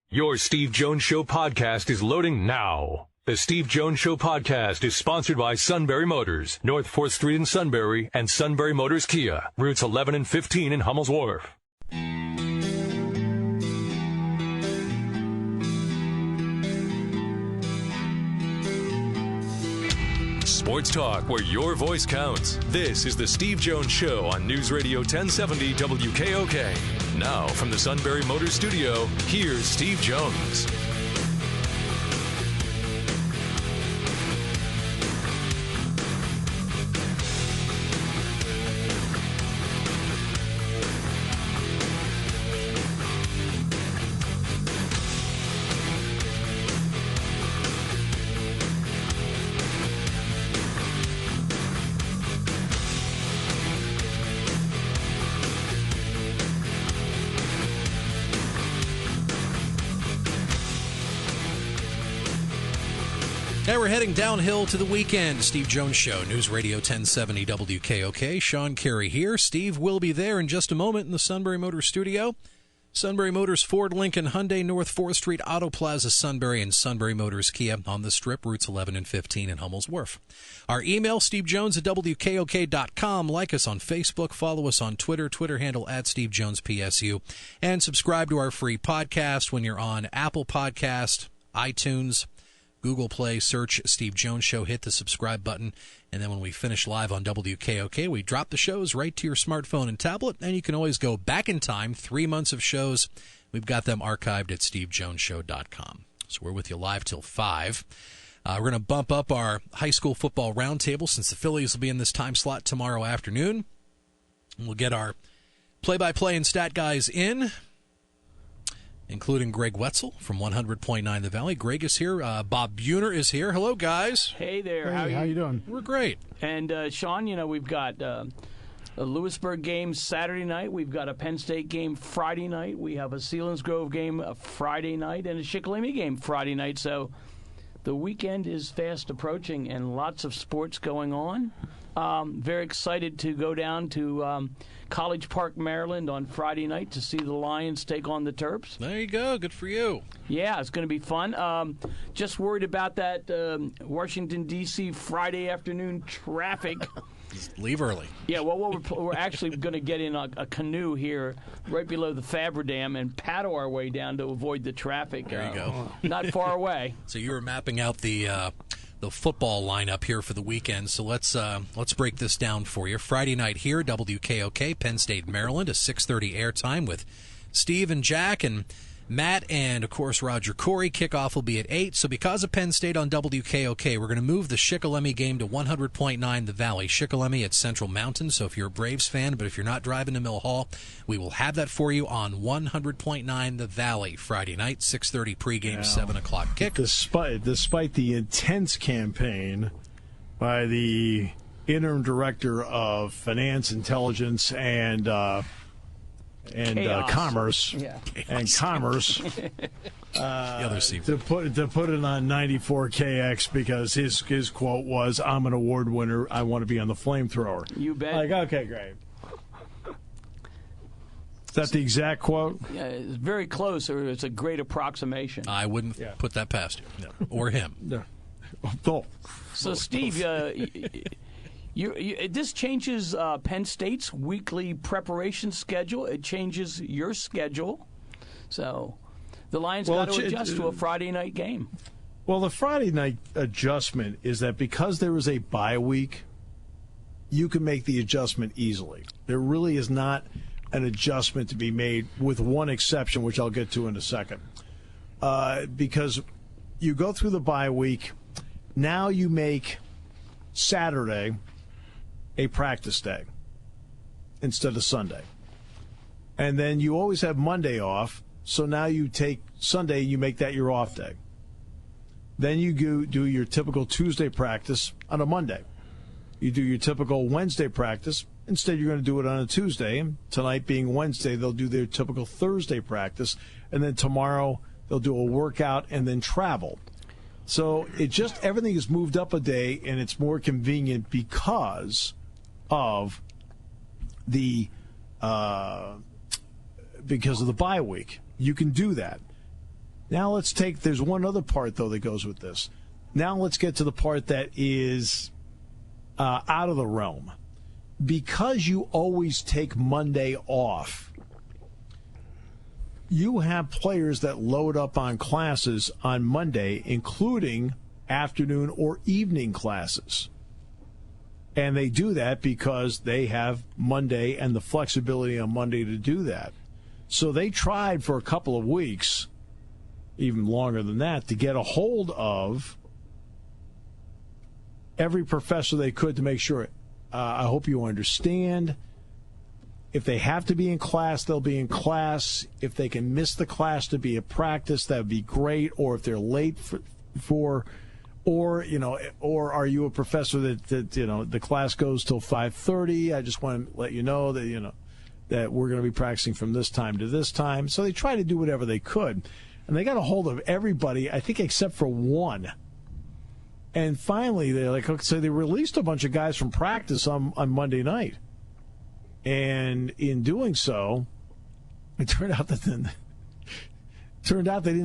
Your Steve Jones Show podcast is loading now. The Steve Jones Show podcast is sponsored by Sunbury Motors, North 4th Street in Sunbury, and Sunbury Motors Kia, routes 11 and 15 in Hummel's Wharf. Sports talk where your voice counts. This is the Steve Jones Show on News Radio 1070 WKOK. Now from the Sunbury Motors Studio, here's Steve Jones. Now we're heading downhill to the weekend. Steve Jones Show, News Radio 1070 WKOK. Sean Carey here. Steve will be there in just a moment in the Sunbury Motors studio. Sunbury Motors, Ford, Lincoln, Hyundai, North 4th Street, Auto Plaza, Sunbury, and Sunbury Motors Kia on the Strip, routes 11 and 15 in Hummel's Wharf. Our email, stevejones@WKOK.com. Like us on Facebook. Follow us on Twitter. Twitter handle @SteveJonesPSU. And subscribe to our free podcast when you're on Apple Podcast, iTunes, Google Play. Search Steve Jones Show, hit the subscribe button, and then when we finish live on WKOK, we drop the shows right to your smartphone and tablet, and you can always go back in time, 3 months of shows. We've got them archived at stevejonesshow.com. So we're with you live till 5. We're going to bump up our high school football roundtable since the Phillies will be in this time slot tomorrow afternoon. We'll get our play-by-play and stat guys in, including Gregg Wetzel from 100.9 The Valley. Greg is here. Bob Buehner is here. Hello, guys. Hey there. Hey, how you doing? We're great. And, Sean, we've got a Lewisburg game Saturday night. We've got a Penn State game Friday night. We have a Selinsgrove game Friday night and a Shikellamy game Friday night. So the weekend is fast approaching and lots of sports going on. Very excited to go down to College Park, Maryland on Friday night to see the Lions take on the Terps. There you go. Good for you. Yeah, it's going to be fun. Just worried about that Washington, D.C. Friday afternoon traffic. Just leave early. Yeah, well, we're actually going to get in a canoe here right below the Faber Dam and paddle our way down to avoid the traffic. There you go. Not far away. So you were mapping out the football lineup here for the weekend. So let's break this down for you. Friday night here, WKOK, Penn State, Maryland, a 6:30 airtime with Steve and Jack and Matt and, of course, Roger Corey. Kickoff will be at 8. So because of Penn State on WKOK, we're going to move the Shikellamy game to 100.9 The Valley. Shikellamy at Central Mountain. So if you're a Braves fan, but if you're not driving to Mill Hall, we will have that for you on 100.9 The Valley Friday night, 6:30 pregame, 7 o'clock kick. Despite the intense campaign by the interim director of Finance, Intelligence, and Commerce, and Commerce, the other to put it on 94KX because his quote was, "I'm an award winner. I want to be on the flamethrower." You bet. Like, okay, great. Is that the exact quote? Yeah, it's very close, or it's a great approximation. I wouldn't put that past you, or him. No. Oh. So, Steve, this changes Penn State's weekly preparation schedule. It changes your schedule. So the Lions got to adjust to a Friday night game. Well, the Friday night adjustment is that because there is a bye week, you can make the adjustment easily. There really is not an adjustment to be made, with one exception, which I'll get to in a second. Because you go through the bye week, now you make Saturday a practice day instead of Sunday. And then you always have Monday off, so now you take Sunday, you make that your off day. Then you do your typical Tuesday practice on a Monday. You do your typical Wednesday practice. Instead, you're going to do it on a Tuesday. Tonight being Wednesday, they'll do their typical Thursday practice. And then tomorrow, they'll do a workout and then travel. So everything is moved up a day, and it's more convenient because of the bye week. You can do that. Now let's take, there's one other part, though, that goes with this. Now let's get to the part that is out of the realm. Because you always take Monday off, you have players that load up on classes on Monday, including afternoon or evening classes. And they do that because they have Monday and the flexibility on Monday to do that. So they tried for a couple of weeks, even longer than that, to get a hold of every professor they could to make sure, I hope you understand, if they have to be in class, they'll be in class. If they can miss the class to be at practice, that would be great. Or if they're late or are you a professor that the class goes till 5:30? I just want to let you know that, that we're going to be practicing from this time to this time. So they try to do whatever they could. And they got a hold of everybody, I think, except for one. And finally, they're like, okay, so they released a bunch of guys from practice on Monday night. And in doing so, it turned out they didn't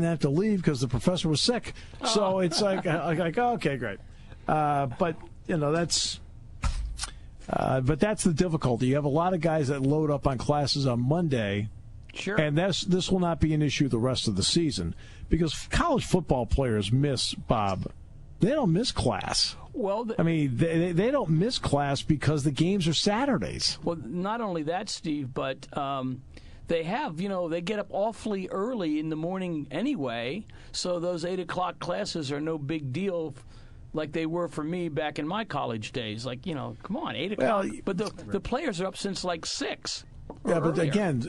have to leave because the professor was sick. So it's like okay, great. But that's the difficulty. You have a lot of guys that load up on classes on Monday. Sure. And this will not be an issue the rest of the season because college football players miss, Bob. They don't miss class. Well, they don't miss class because the games are Saturdays. Well, not only that, Steve, but they have, they get up awfully early in the morning anyway, so those 8 o'clock classes are no big deal like they were for me back in my college days. Like, come on, 8 o'clock. Well, but the players are up since like 6. Yeah, but again,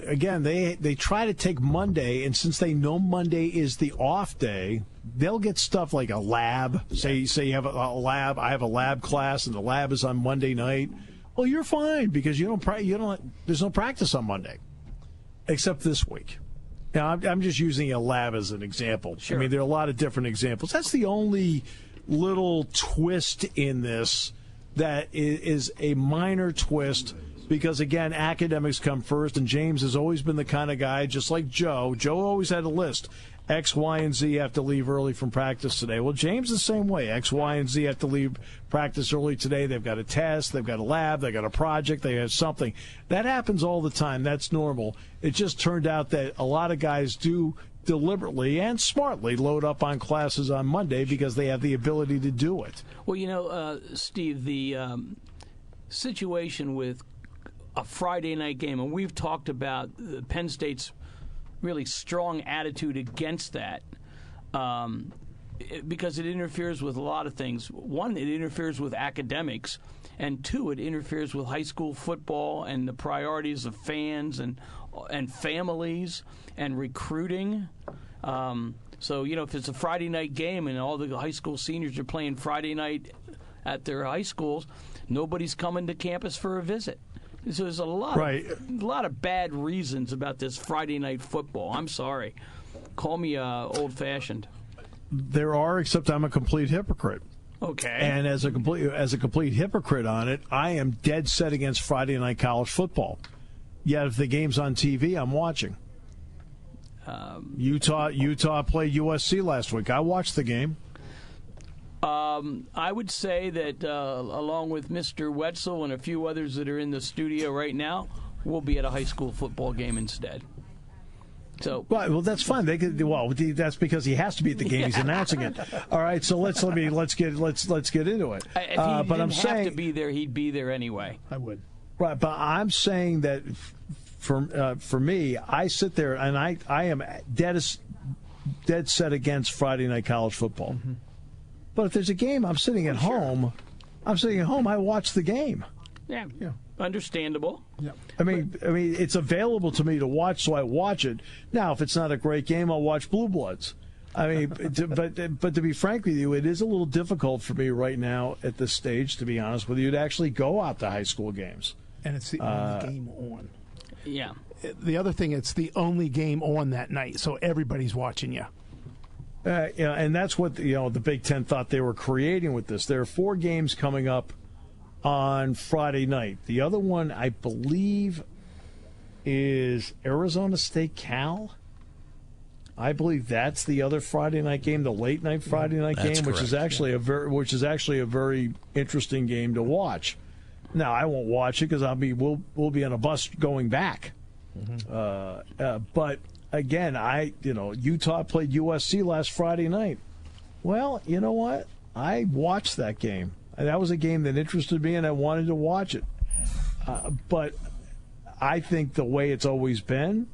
they try to take Monday, and since they know Monday is the off day, they'll get stuff like a lab. Say you have a lab. I have a lab class, and the lab is on Monday night. Well, you're fine because there's no practice on Monday, except this week. Now, I'm just using a lab as an example. Sure. I mean, there are a lot of different examples. That's the only little twist in this that is a minor twist. Because, again, academics come first, and James has always been the kind of guy, just like Joe. Joe always had a list. X, Y, and Z have to leave early from practice today. Well, James the same way. X, Y, and Z have to leave practice early today. They've got a test. They've got a lab. They've got a project. They have something. That happens all the time. That's normal. It just turned out that a lot of guys do deliberately and smartly load up on classes on Monday because they have the ability to do it. Well, Steve, the situation with a Friday night game, and we've talked about Penn State's really strong attitude against that because it interferes with a lot of things. One, it interferes with academics, and two, it interferes with high school football and the priorities of fans and families and recruiting. So, if it's a Friday night game and all the high school seniors are playing Friday night at their high schools, nobody's coming to campus for a visit. So there's a lot of bad reasons about this Friday night football. I'm sorry. Call me old-fashioned. There are, except I'm a complete hypocrite. Okay. And as a complete hypocrite on it, I am dead set against Friday night college football. Yet if the game's on TV, I'm watching. Utah played USC last week. I watched the game. I would say that along with Mr. Wetzel and a few others that are in the studio right now, we'll be at a high school football game instead. So, well, that's fine. They could. Well, that's because he has to be at the game. He's announcing it. All right. So let's get into it. If he but I'm saying, have to be there, he'd be there anyway. I would. Right, but I'm saying that for me, I sit there and I am dead set against Friday night college football. Mm-hmm. But if there's a game, I'm sitting at home. I watch the game. Yeah. Understandable. Yeah. I mean, it's available to me to watch, so I watch it. Now, if it's not a great game, I'll watch Blue Bloods. I mean, but to be frank with you, it is a little difficult for me right now at this stage, to be honest with you, to actually go out to high school games. And it's the only game on. Yeah. The other thing, it's the only game on that night, so everybody's watching you. And that's what the Big Ten thought they were creating with this. There are 4 games coming up on Friday night. The other one, I believe, is Arizona State Cal. I believe that's the other Friday night game, the late night Friday night That's game, which is correct, actually a very interesting game to watch. Now I won't watch it because we'll be on a bus going back. But again, Utah played USC last Friday night. Well, you know what? I watched that game. That was a game that interested me, and I wanted to watch it. But I think the way it's always been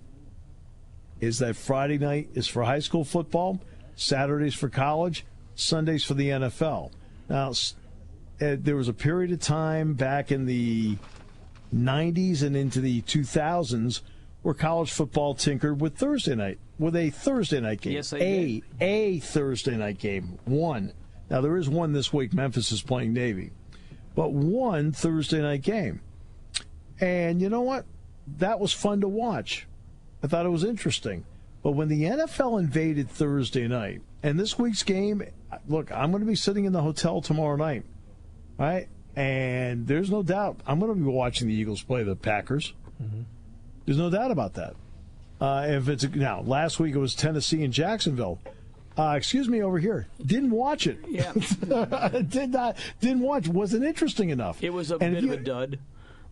is that Friday night is for high school football, Saturdays for college, Sundays for the NFL. Now, there was a period of time back in the 90s and into the 2000s where college football tinkered with a Thursday night game. Yes, they did. A Thursday night game. One. Now, there is one this week. Memphis is playing Navy. But one Thursday night game. And you know what? That was fun to watch. I thought it was interesting. But when the NFL invaded Thursday night, and this week's game, look, I'm going to be sitting in the hotel tomorrow night, right? And there's no doubt I'm going to be watching the Eagles play the Packers. Mm-hmm. There's no doubt about that. Now, last week it was Tennessee and Jacksonville. Excuse me, over here. Didn't watch it. Yeah. Didn't watch. Wasn't interesting enough. It was a bit of a dud.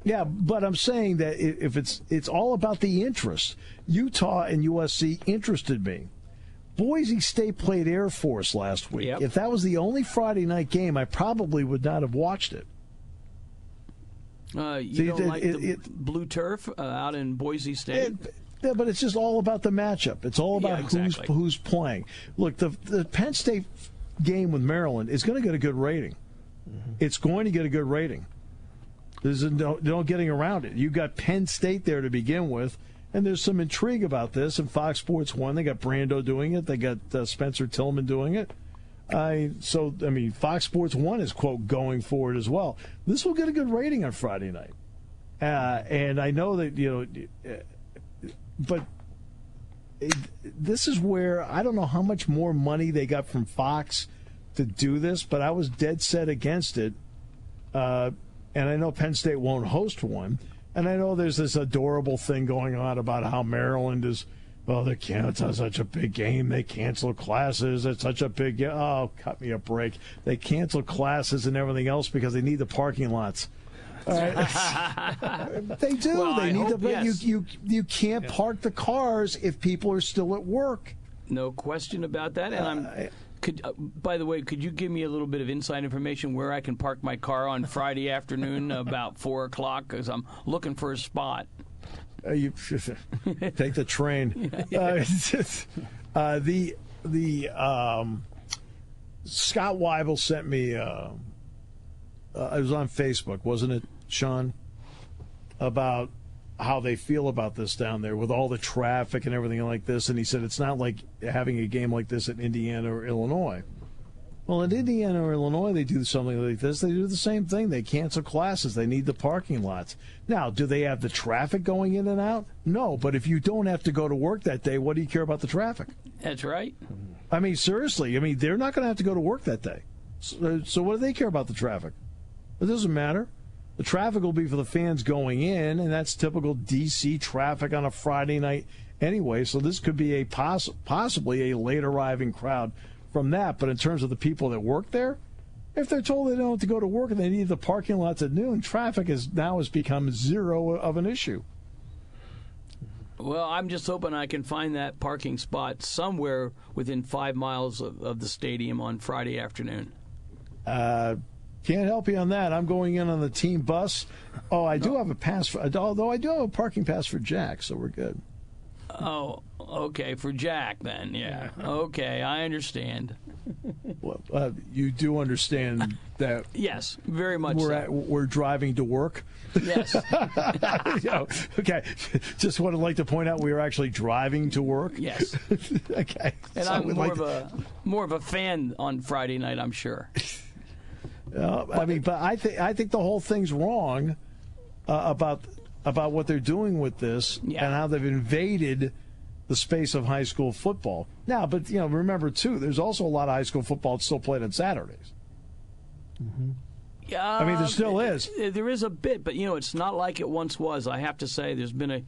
Yeah, but I'm saying that if it's all about the interest. Utah and USC interested me. Boise State played Air Force last week. Yep. If that was the only Friday night game, I probably would not have watched it. You don't like the blue turf out in Boise State? Yeah, but it's just all about the matchup. It's all about exactly. who's playing. Look, the Penn State game with Maryland is going to get a good rating. Mm-hmm. It's going to get a good rating. There's no getting around it. You got Penn State there to begin with, and there's some intrigue about this. And Fox Sports 1, they got Brando doing it. They got Spencer Tillman doing it. Fox Sports 1 is, quote, going for it as well. This will get a good rating on Friday night. And I know that, but this is where I don't know how much more money they got from Fox to do this, but I was dead set against it. And I know Penn State won't host one. And I know there's this adorable thing going on about how Maryland is, they can't. It's such a big game. They cancel classes. It's such a big game. Oh, cut me a break. They cancel classes and everything else because they need the parking lots. They do. Well, they need yes. You can't park the cars if people are still at work. No question about that. And by the way, could you give me a little bit of inside information where I can park my car on Friday afternoon about 4 o'clock? Because I'm looking for a spot. You take the train. Scott Weibel sent me. It was on Facebook, wasn't it, Sean? About how they feel about this down there with all the traffic and everything like this. And he said it's not like having a game like this in Indiana or Illinois. Well, in Indiana or Illinois, they do something like this. They do the same thing. They cancel classes. They need the parking lots. Now, do they have the traffic going in and out? No, but if you don't have to go to work that day, what do you care about the traffic? That's right. I mean, seriously. I mean, they're not going to have to go to work that day. So what do they care about the traffic? It doesn't matter. The traffic will be for the fans going in, and that's typical D.C. traffic on a Friday night anyway. So this could be possibly a late arriving crowd from that. But in terms of the people that work there, if they're told they don't have to go to work and they need the parking lots at noon, traffic has become zero of an issue. Well, I'm just hoping I can find that parking spot somewhere within 5 miles of the stadium on Friday afternoon. Can't help you on that. I'm going in on the team bus. Oh, I do have a pass although I do have a parking pass for Jack, so we're good. Oh, okay, for Jack then, yeah. Okay, I understand. Well, you do understand that. Yes, very much we're driving to work. Yes. Okay, just would like to point out we are actually driving to work. Yes. Okay. And so I'm more of a fan on Friday night, I'm sure. But I think the whole thing's wrong about what they're doing with this and how they've invaded the space of high school football. Now, but remember too, there's also a lot of high school football that's still played on Saturdays. Mm-hmm. Yeah, I mean, there still is. There is a bit, but it's not like it once was. I have to say, there's been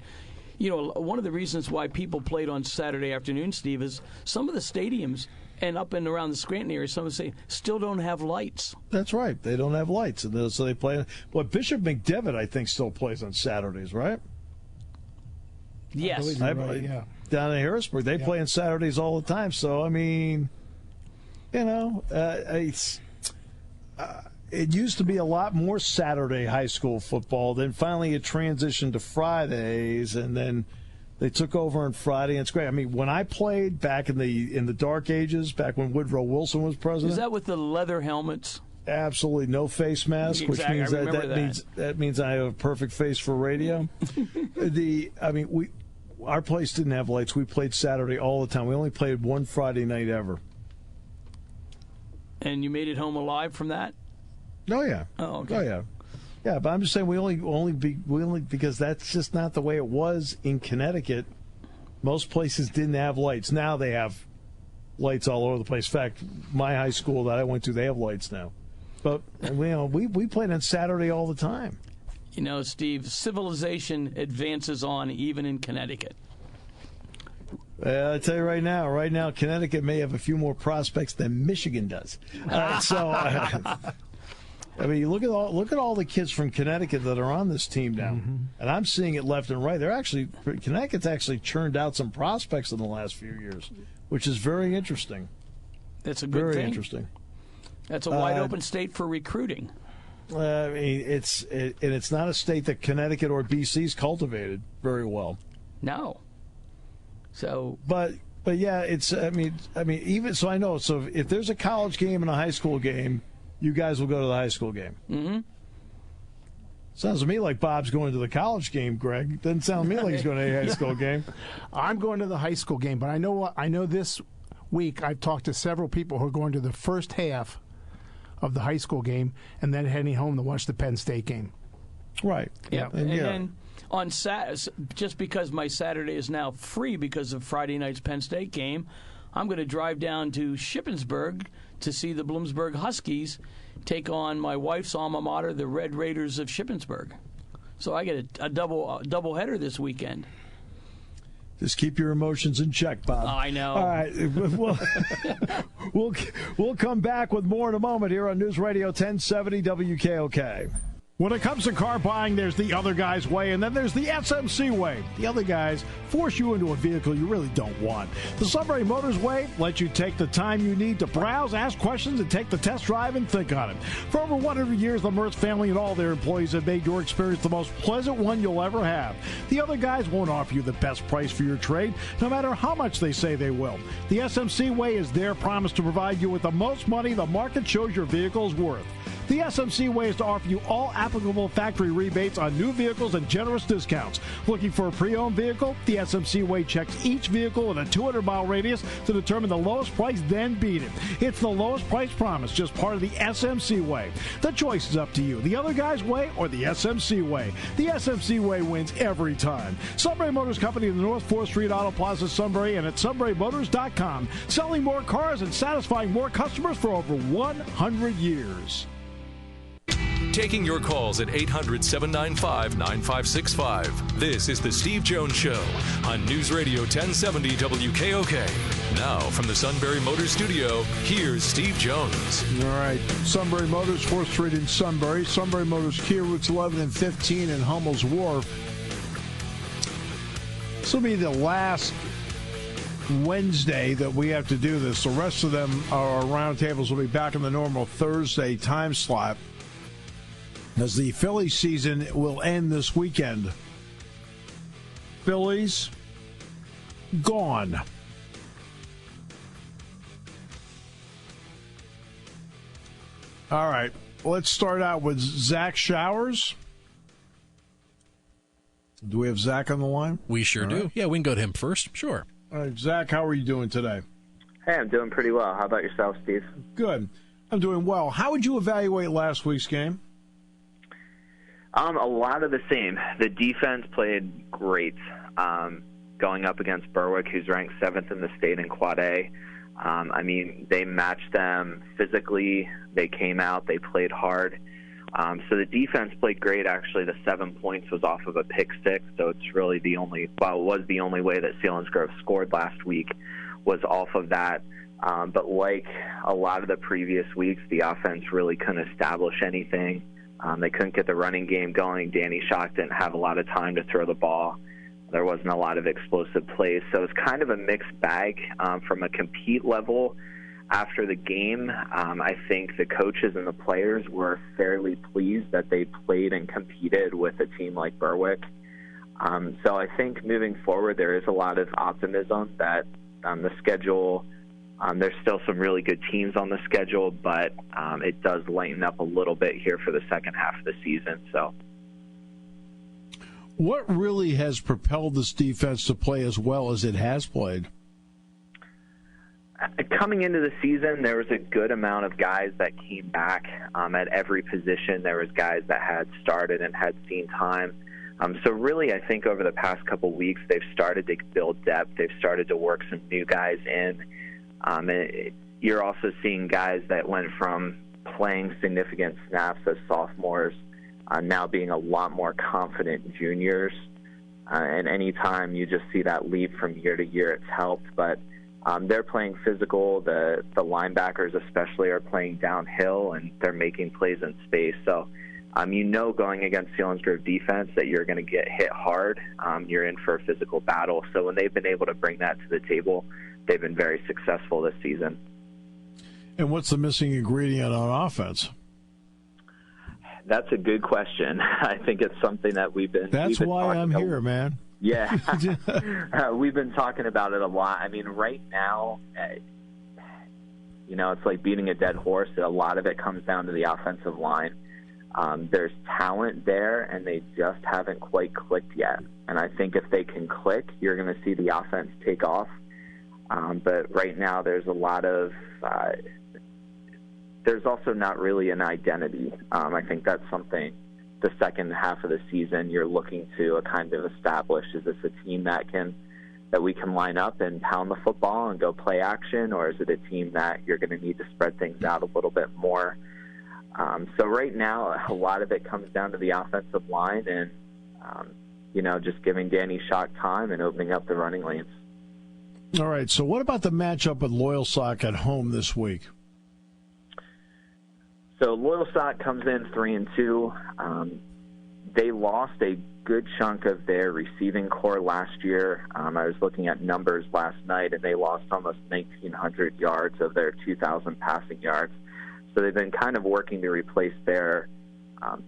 one of the reasons why people played on Saturday afternoon, Steve, is some of the stadiums and up and around the Scranton area, some say still don't have lights. That's right. They don't have lights, and so they play. Well, Bishop McDevitt, I think, still plays on Saturdays, right? Yes. Right, yeah. Down in Harrisburg, they play on Saturdays all the time. So, I mean, it used to be a lot more Saturday high school football. Then finally it transitioned to Fridays, and then they took over on Friday, and it's great. I mean, when I played back in the dark ages, back when Woodrow Wilson was president. Is that with the leather helmets? Absolutely no face mask, Exactly. which means that means I have a perfect face for radio. Our place didn't have lights. We played Saturday all the time. We only played one Friday night ever. And you made it home alive from that? Oh yeah. Oh, okay. Oh yeah. Yeah, but I'm just saying we only because that's just not the way it was in Connecticut. Most places didn't have lights. Now they have lights all over the place. In fact, my high school that I went to, they have lights now. But we played on Saturday all the time. Steve, civilization advances on even in Connecticut. I tell you right now, Connecticut may have a few more prospects than Michigan does. I mean, look at all the kids from Connecticut that are on this team now, and I'm seeing it left and right. Connecticut's actually churned out some prospects in the last few years, which is very interesting. That's a good thing. Very interesting. That's a wide open state for recruiting. I mean, it's not a state that Connecticut or BC's cultivated very well. No. So, but yeah, it's I mean even so I know. So if there's a college game and a high school game, you guys will go to the high school game. Mm-hmm. Sounds to me like Bob's going to the college game, Greg. Doesn't sound to me like he's going to a high school game. I'm going to the high school game, but I know this week I've talked to several people who are going to the first half of the high school game and then heading home to watch the Penn State game. Right. Yeah. And then on just because my Saturday is now free because of Friday night's Penn State game, I'm going to drive down to Shippensburg to see the Bloomsburg Huskies take on my wife's alma mater, the Red Raiders of Shippensburg. So I get a double header this weekend. Just keep your emotions in check, Bob. I know. All right. We'll come back with more in a moment here on News Radio 1070 WKOK. When it comes to car buying, there's the other guy's way, and then there's the SMC way. The other guys force you into a vehicle you really don't want. The Sunbury Motors way lets you take the time you need to browse, ask questions, and take the test drive and think on it. For over 100 years, the Mertz family and all their employees have made your experience the most pleasant one you'll ever have. The other guys won't offer you the best price for your trade, no matter how much they say they will. The SMC way is their promise to provide you with the most money the market shows your vehicle is worth. The SMC way is to offer you all applicable factory rebates on new vehicles and generous discounts. Looking for a pre-owned vehicle? The SMC way checks each vehicle in a 200-mile radius to determine the lowest price, then beat it. It's the lowest price promise, just part of the SMC way. The choice is up to you, the other guy's way or the SMC way. The SMC way wins every time. Sunbury Motors Company in the North 4th Street Auto Plaza, Sunbury, and at sunburymotors.com. Selling more cars and satisfying more customers for over 100 years. Taking your calls at 800-795-9565. This is the Steve Jones Show on News Radio 1070 WKOK. Now from the Sunbury Motors Studio, here's Steve Jones. All right. Sunbury Motors, 4th Street in Sunbury. Sunbury Motors Kia, routes 11 and 15 in Hummel's Wharf. This will be the last Wednesday that we have to do this. The rest of them, our roundtables, will be back in the normal Thursday time slot, as the Phillies season will end this weekend. Phillies gone. All right, let's start out with Zach Showers. Do we have Zach on the line? We sure do. Right. Yeah, we can go to him first. Sure. All right, Zach, how are you doing today? Hey, I'm doing pretty well. How about yourself, Steve? Good. I'm doing well. How would you evaluate last week's game? A lot of the same. The defense played great, going up against Berwick, who's ranked 7th in the state in Quad A. I mean, they matched them physically. They came out. They played hard. So the defense played great. Actually, the 7 points was off of a pick six, so it's really it was the only way that Selinsgrove scored last week was off of that. But like a lot of the previous weeks, the offense really couldn't establish anything. They couldn't get the running game going. Danny Shock didn't have a lot of time to throw the ball. There wasn't a lot of explosive plays. So it's kind of a mixed bag from a compete level. After the game, I think the coaches and the players were fairly pleased that they played and competed with a team like Berwick. So I think moving forward, there is a lot of optimism that the schedule, there's still some really good teams on the schedule, but it does lighten up a little bit here for the second half of the season. So, what really has propelled this defense to play as well as it has played? Coming into the season, there was a good amount of guys that came back at every position. There was guys that had started and had seen time. So really, I think over the past couple weeks, they've started to build depth. They've started to work some new guys in. You're also seeing guys that went from playing significant snaps as sophomores now being a lot more confident juniors. And anytime you just see that leap from year to year, it's helped. But they're playing physical. The linebackers especially are playing downhill, and they're making plays in space. So, going against Selinsgrove defense that you're going to get hit hard. You're in for a physical battle. So when they've been able to bring that to the table, they've been very successful this season. And what's the missing ingredient on offense? That's a good question. I think it's something that we've been why I'm here, man. Yeah. We've been talking about it a lot. I mean, right now, it's like beating a dead horse. A lot of it comes down to the offensive line. There's talent there, and they just haven't quite clicked yet. And I think if they can click, you're going to see the offense take off. But right now, there's a lot of there's also not really an identity. I think that's something the second half of the season you're looking to kind of establish. Is this a team that we can line up and pound the football and go play action, or is it a team that you're going to need to spread things out a little bit more? So right now, a lot of it comes down to the offensive line and, just giving Danny Shock time and opening up the running lanes. All right, so what about the matchup with Loyalsock at home this week? So Loyalsock comes in 3-2. They lost a good chunk of their receiving core last year. I was looking at numbers last night, and they lost almost 1,900 yards of their 2,000 passing yards. So they've been kind of working to replace their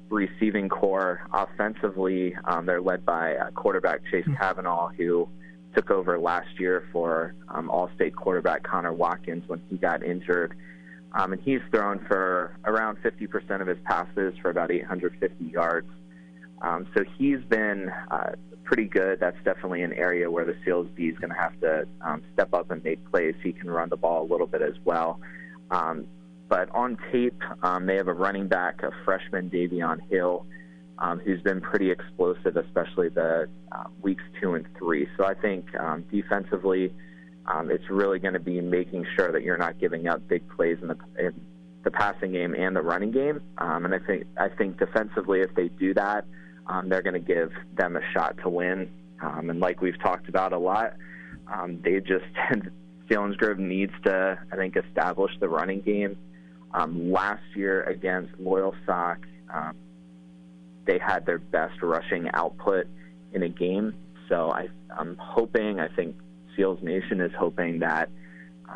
receiving core. Offensively, they're led by quarterback Chase Cavanaugh, who took over last year for All-State quarterback Connor Watkins when he got injured. And he's thrown for around 50% of his passes for about 850 yards. So he's been pretty good. That's definitely an area where the Seals D is going to have to step up and make plays. He can run the ball a little bit as well. But on tape, they have a running back, a freshman, Davion Hill, who's been pretty explosive, especially the weeks 2 and 3. So I think defensively, it's really going to be making sure that you're not giving up big plays in the passing game and the running game. And I think defensively, if they do that, they're going to give them a shot to win. And like we've talked about a lot, Selinsgrove needs to, I think, establish the running game. Last year against Loyalsock, they had their best rushing output in a game. So I'm hoping, I think Seals Nation is hoping that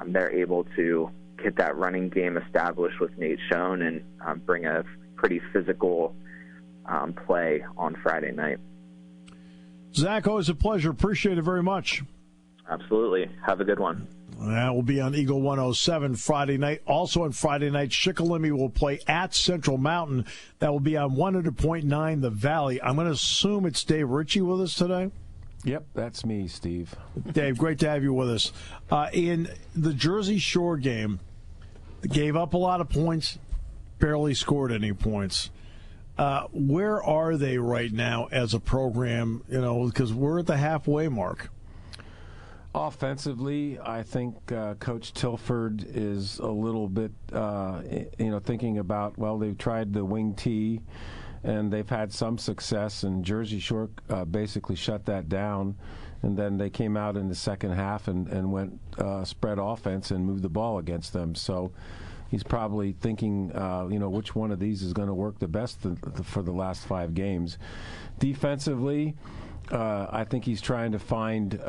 they're able to get that running game established with Nate Schoen and bring a pretty physical play on Friday night. Zach, always a pleasure. Appreciate it very much. Absolutely. Have a good one. That will be on Eagle 107 Friday night. Also on Friday night, Shikellamy will play at Central Mountain. That will be on 100.9 The Valley. I'm going to assume it's Dave Ritchie with us today. Yep, that's me, Steve. Dave, great to have you with us. In the Jersey Shore game, gave up a lot of points, barely scored any points. Where are they right now as a program? Because we're at the halfway mark. Offensively, I think Coach Tilford is a little bit, thinking about, well, they've tried the wing tee, and they've had some success, and Jersey Shore basically shut that down. And then they came out in the second half and went spread offense and moved the ball against them. So he's probably thinking, which one of these is going to work the best for the last 5 games. Defensively, I think he's trying to find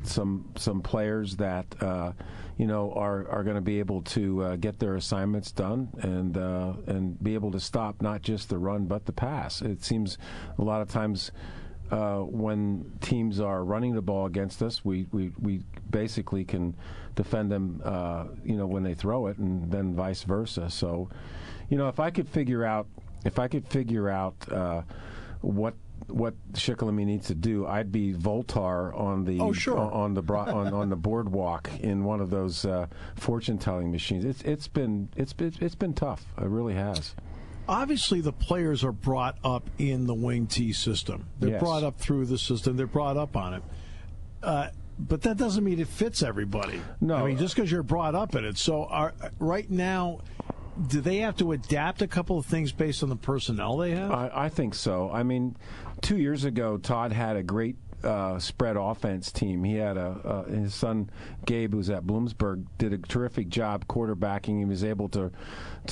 some players that are going to be able to get their assignments done and be able to stop not just the run but the pass. It seems a lot of times when teams are running the ball against us, we basically can defend them, when they throw it, and then vice versa. So, if I could figure out what Shikellamy needs to do, I'd be Voltar on the on the boardwalk in one of those fortune telling machines. It's been tough. It really has. Obviously, the players are brought up in the wing tee system. They're brought up through the system. They're brought up on it. But that doesn't mean it fits everybody. No. I mean, just because you're brought up in it. So right now, do they have to adapt a couple of things based on the personnel they have? I think so. I mean, 2 years ago, Todd had a great spread offense team. He had his son Gabe, who's at Bloomsburg, did a terrific job quarterbacking. He was able to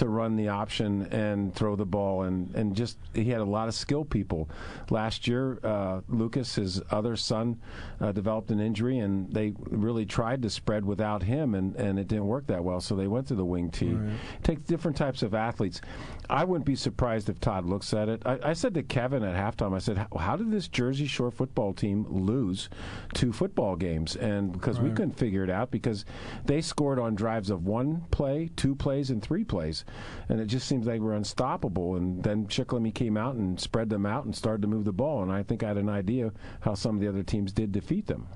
run the option and throw the ball, and just he had a lot of skill people. Last year, Lucas, his other son, developed an injury, and they really tried to spread without him, and it didn't work that well, so they went to the wing tee. Right. Take different types of athletes. I wouldn't be surprised if Todd looks at it. I said to Kevin at halftime, I said, how did this Jersey Shore football team lose 2 football games? And because we couldn't figure it out, because they scored on drives of 1 play, 2 plays, and 3 plays. And it just seems like they were unstoppable. And then Shikellamy came out and spread them out and started to move the ball. And I think I had an idea how some of the other teams did defeat them.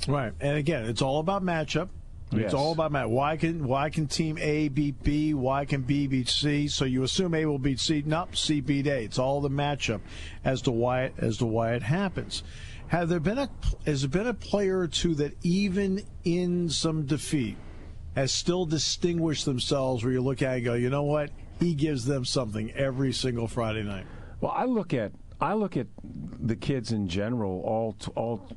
Right. And again, it's all about matchup. It's all about why can team A beat B? Why can B beat C? So you assume A will beat C. Nope, C beat A. It's all the matchup as to why it happens. Has there been a player or two that even in some defeat has still distinguished themselves where you look at it and go, you know what? He gives them something every single Friday night. Well, I look at the kids in general, all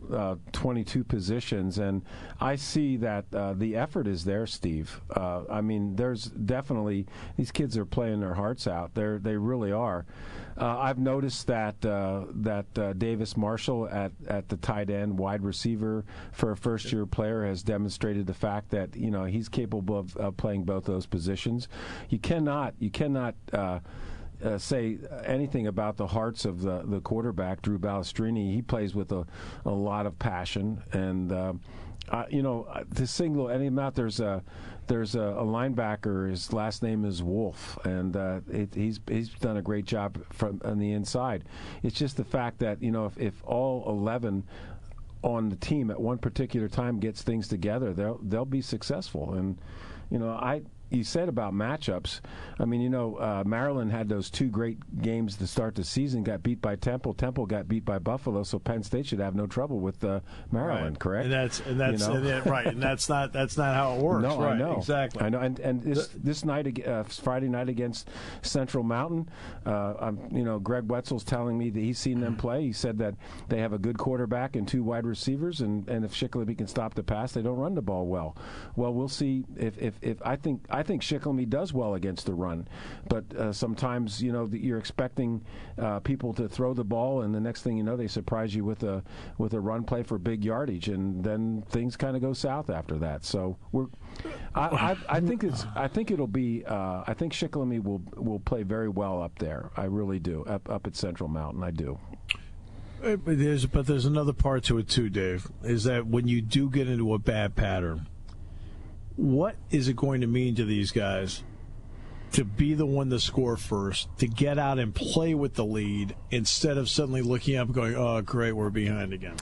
22 positions, and I see that the effort is there, Steve. I mean, there's definitely, these kids are playing their hearts out. They really are. I've noticed that Davis Marshall at the tight end, wide receiver for a first-year player, has demonstrated the fact that he's capable of playing both those positions. You cannot say anything about the hearts of the quarterback, Drew Balestrini. He plays with a lot of passion, and to single any amount, there's a linebacker. His last name is Wolf, and he's done a great job on the inside. It's just the fact that if all 11 on the team at one particular time gets things together, they'll be successful. And you said about matchups. I mean, Maryland had those 2 great games to start the season, got beat by Temple. Temple got beat by Buffalo, so Penn State should have no trouble with Maryland, right. Correct? And that's right. And that's not how it works. No, right, I know. Exactly. I know. And this night, Friday night against Central Mountain, Gregg Wetzel's telling me that he's seen them play. He said that they have a good quarterback and 2 wide receivers, and if Shikellamy can stop the pass, they don't run the ball well. Well, we'll see if I think Shikellamy does well against the run, but sometimes you're expecting people to throw the ball, and the next thing you know, they surprise you with a run play for big yardage, and then things kind of go south after that. So I think Shikellamy will play very well up there. I really do, up at Central Mountain. I do. But there's another part to it too, Dave. Is that when you do get into a bad pattern, what is it going to mean to these guys to be the one to score first, to get out and play with the lead instead of suddenly looking up and going, oh, great, we're behind again?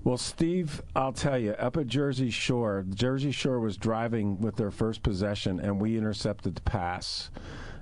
Well, Steve, I'll tell you, up at Jersey Shore was driving with their first possession, and we intercepted the pass.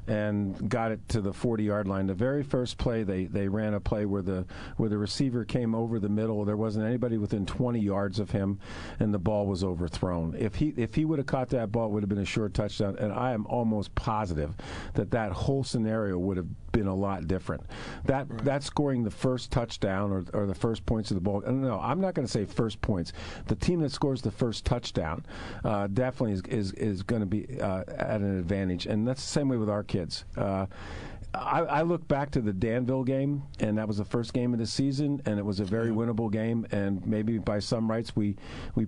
and got it to the 40-yard line. The very first play, they ran a play where the receiver came over the middle. There wasn't anybody within 20 yards of him, and the ball was overthrown. If he would have caught that ball, it would have been a short touchdown, and I am almost positive that whole scenario would have been a lot different. That scoring the first touchdown or the first points of the ball. No, I'm not going to say first points. The team that scores the first touchdown definitely is going to be at an advantage, and that's the same way with our kids. I look back to the Danville game, and that was the first game of the season, and it was a very winnable game, and maybe by some rights we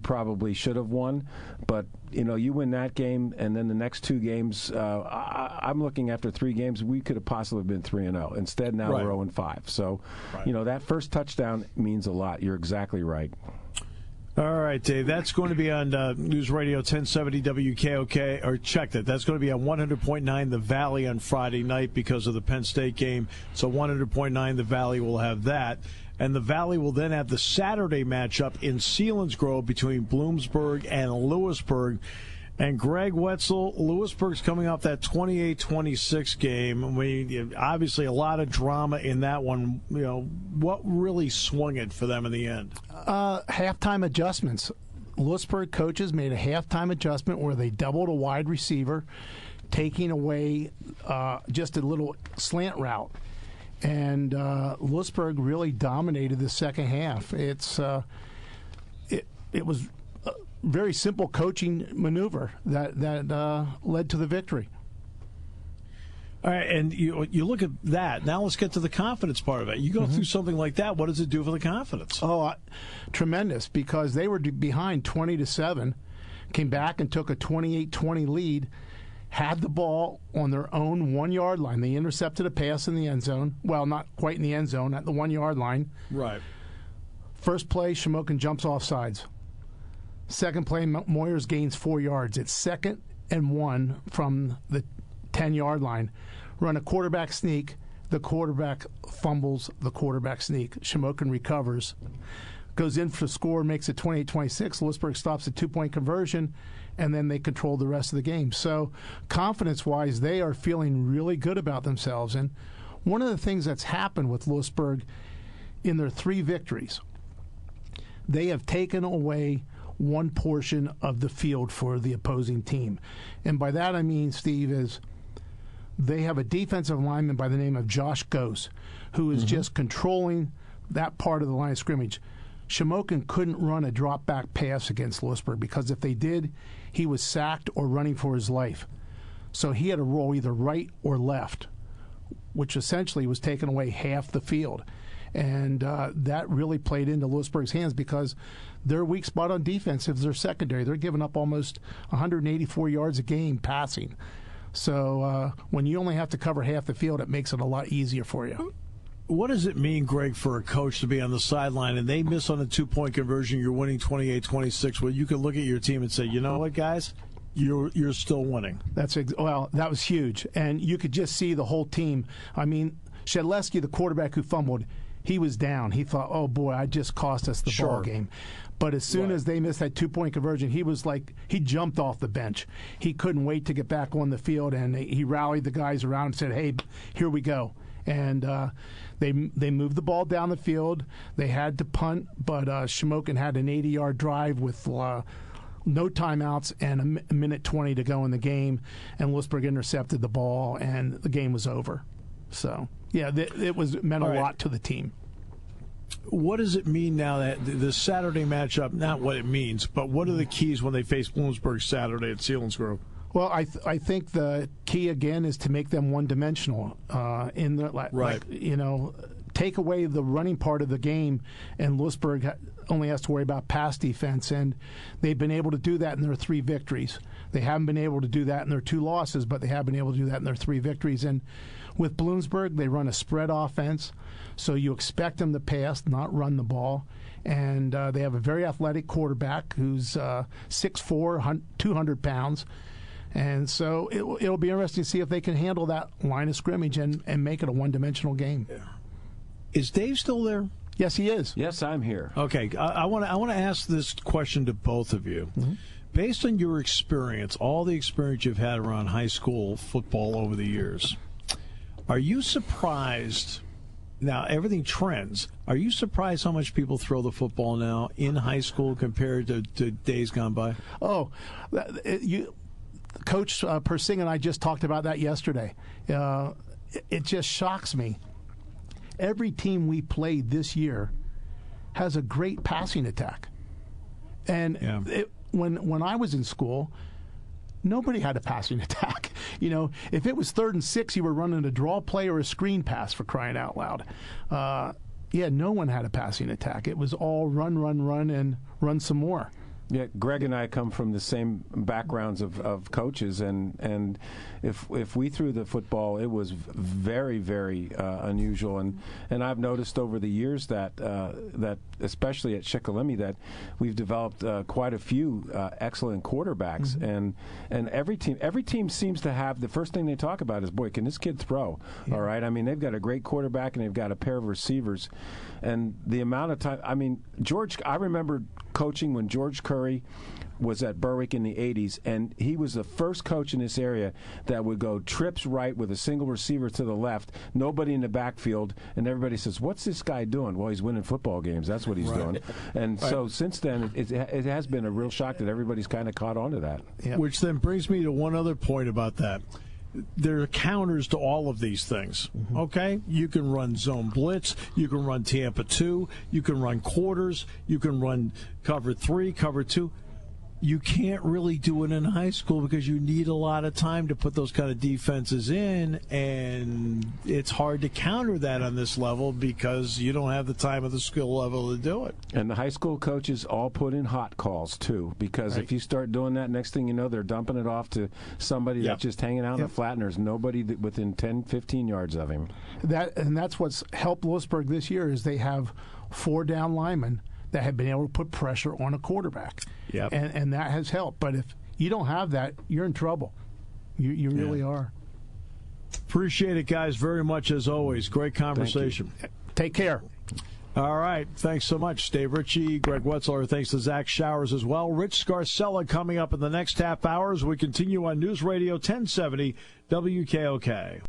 probably should have won. But, you win that game, and then the next two games, I'm looking after 3 games, we could have possibly been 3-0. Instead, now we're 0-5. So, that first touchdown means a lot. You're exactly right. All right, Dave. That's going to be on News Radio 1070 WKOK. Or check that. That's going to be on 100.9 The Valley on Friday night because of the Penn State game. So 100.9 The Valley will have that. And the Valley will then have the Saturday matchup in Selinsgrove between Bloomsburg and Lewisburg. And Gregg Wetzel, Lewisburg's coming off that 28-26 game. I mean, obviously a lot of drama in that one. What really swung it for them in the end? Halftime adjustments. Lewisburg coaches made a halftime adjustment where they doubled a wide receiver, taking away just a little slant route. And Lewisburg really dominated the second half. It was very simple coaching maneuver that led to the victory. All right, and you look at that. Now let's get to the confidence part of it. You go through something like that, what does it do for the confidence? Oh, tremendous, because they were behind 20-7, came back and took a 28-20 lead, had the ball on their own 1-yard line. They intercepted a pass in the end zone. Well, not quite in the end zone, at the 1-yard line. Right. First play, Shamokin jumps off sides. Second play, Moyers gains 4 yards. It's 2nd and 1 from the 10-yard line. Run a quarterback sneak. The quarterback fumbles the quarterback sneak. Shamokin recovers. Goes in for the score, makes it 28-26. Lewisburg stops a 2-point conversion, and then they control the rest of the game. So confidence-wise, they are feeling really good about themselves. And one of the things that's happened with Lewisburg in their 3 victories, they have taken away one portion of the field for the opposing team. And by that I mean, Steve, is they have a defensive lineman by the name of Josh Gose, who is just controlling that part of the line of scrimmage. Shamokin couldn't run a drop-back pass against Lewisburg because if they did, he was sacked or running for his life. So he had to roll either right or left, which essentially was taking away half the field. And that really played into Lewisburg's hands because their weak spot on defense is their secondary. They're giving up almost 184 yards a game passing. So when you only have to cover half the field, it makes it a lot easier for you. What does it mean, Greg, for a coach to be on the sideline and they miss on a 2-point conversion, you're winning 28-26, where you can look at your team and say, you know what, guys? You're still winning. Well, that was huge. And you could just see the whole team. I mean, Shikellamy, the quarterback who fumbled, he was down. He thought, oh, boy, I just cost us the ball game. But as soon as they missed that 2-point conversion, he was like, he jumped off the bench. He couldn't wait to get back on the field, and he rallied the guys around and said, hey, here we go. And they moved the ball down the field. They had to punt, but Shamokin had an 80-yard drive with no timeouts and a minute 20 to go in the game, and Lewisburg intercepted the ball, and the game was over. So, yeah, it meant a lot to the team. What does it mean now that the Saturday matchup, not what it means, but what are the keys when they face Bloomsburg Saturday at Selinsgrove? Well, I think the key, again, is to make them one-dimensional. Take away the running part of the game, and Lewisburg only has to worry about pass defense, and they've been able to do that in their 3 victories. They haven't been able to do that in their 2 losses, but they have been able to do that in their 3 victories. And with Bloomsburg, they run a spread offense, so you expect them to pass, not run the ball. And they have a very athletic quarterback who's 6'4", 200 pounds. And so it'll be interesting to see if they can handle that line of scrimmage and make it a one-dimensional game. Yeah. Is Dave still there? Yes, he is. Yes, I'm here. Okay, I want to ask this question to both of you Based on your experience, all the experience you've had around high school football over the years, are you surprised? Now, everything trends. Are you surprised how much people throw the football now in high school compared to days gone by? Oh, Coach Persing and I just talked about that yesterday. It just shocks me. Every team we played this year has a great passing attack. And when I was in school, nobody had a passing attack. You know, if it was 3rd and 6, you were running a draw play or a screen pass, for crying out loud. No one had a passing attack. It was all run, and run some more. Yeah, Greg and I come from the same backgrounds of coaches, and if we threw the football, it was very, very unusual. And I've noticed over the years that especially at Shikellamy, that we've developed quite a few excellent quarterbacks, and every team seems to have, the first thing they talk about is, boy, can this kid throw? Yeah. All right, I mean, they've got a great quarterback and they've got a pair of receivers, and the amount of time. I mean, I remember coaching when George Curry was at Berwick in the 80s, and he was the first coach in this area that would go trips right with a single receiver to the left, nobody in the backfield, and everybody says, what's this guy doing? Well, he's winning football games. That's what he's doing. And so since then, it has been a real shock that everybody's kind of caught on to that. Yeah. Which then brings me to one other point about that. There are counters to all of these things, okay? You can run zone blitz. You can run Tampa 2. You can run quarters. You can run cover 3, cover 2. You can't really do it in high school because you need a lot of time to put those kind of defenses in, and it's hard to counter that on this level because you don't have the time or the skill level to do it. And the high school coaches all put in hot calls, too, because if you start doing that, next thing you know, they're dumping it off to somebody that's just hanging out in the flat, and there's nobody within 10, 15 yards of him. That's what's helped Lewisburg this year is they have 4 down linemen that have been able to put pressure on a quarterback. Yep. And that has helped. But if you don't have that, you're in trouble. You really are. Appreciate it, guys, very much as always. Great conversation. Take care. All right. Thanks so much, Dave Ritchie, Gregg Wetzel. Thanks to Zach Showers as well. Rich Scarcella coming up in the next half hour as we continue on News Radio 1070 WKOK.